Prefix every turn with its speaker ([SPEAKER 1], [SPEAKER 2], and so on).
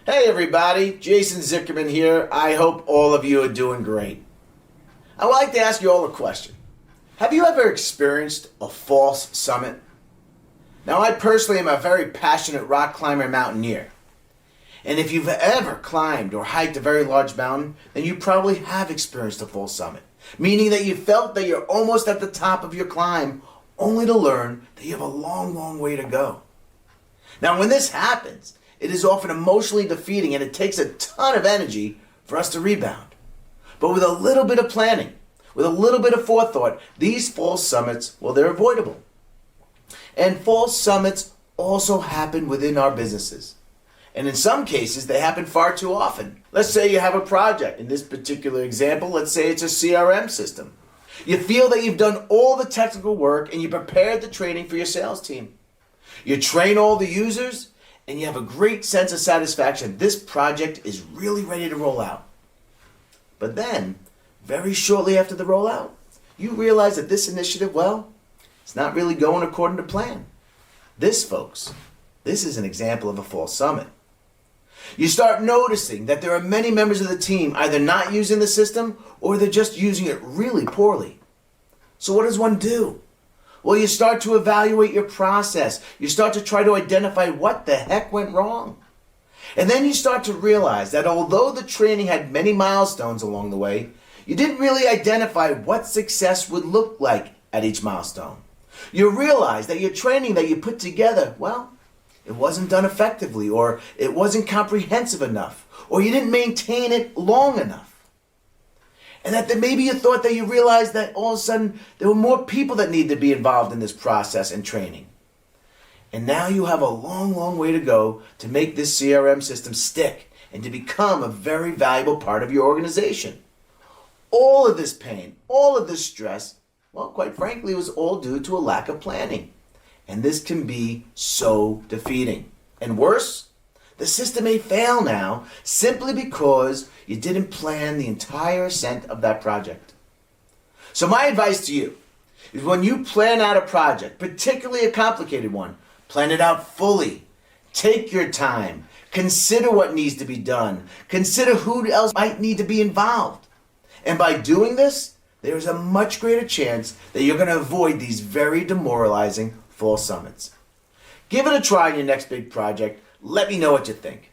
[SPEAKER 1] Hey everybody, Jason Zickerman here. I hope all of you are doing great. I would like to ask you all a question. Have you ever experienced a false summit? Now I personally am a very passionate rock climber and mountaineer. And if you've ever climbed or hiked a very large mountain, then you probably have experienced a false summit. Meaning that you felt that you're almost at the top of your climb, only to learn that you have a long, long way to go. Now when this happens, it is often emotionally defeating and it takes a ton of energy for us to rebound. But with a little bit of planning, with a little bit of forethought, these false summits, well, they're avoidable. And false summits also happen within our businesses. And in some cases, they happen far too often. Let's say you have a project. In this particular example, let's say it's a CRM system. You feel that you've done all the technical work and you prepared the training for your sales team. You train all the users and you have a great sense of satisfaction. This project is really ready to roll out. But then, very shortly after the rollout, you realize that this initiative, well, it's not really going according to plan. This, folks, this is an example of a false summit. You start noticing that there are many members of the team either not using the system or they're just using it really poorly. So what does one do? Well, you start to evaluate your process. You start to try to identify what the heck went wrong. And then you start to realize that although the training had many milestones along the way, you didn't really identify what success would look like at each milestone. You realize that your training that you put together, well, it wasn't done effectively, or it wasn't comprehensive enough, or you didn't maintain it long enough. And that maybe you thought that you realized that all of a sudden there were more people that need to be involved in this process and training. And now you have a long, long way to go to make this CRM system stick and to become a very valuable part of your organization. All of this pain, all of this stress, well, quite frankly, was all due to a lack of planning. And this can be so defeating. And worse, the system may fail now simply because you didn't plan the entire ascent of that project. So my advice to you is when you plan out a project, particularly a complicated one, plan it out fully. Take your time. Consider what needs to be done. Consider who else might need to be involved. And by doing this, there is a much greater chance that you're going to avoid these very demoralizing false summits. Give it a try in your next big project. Let me know what you think.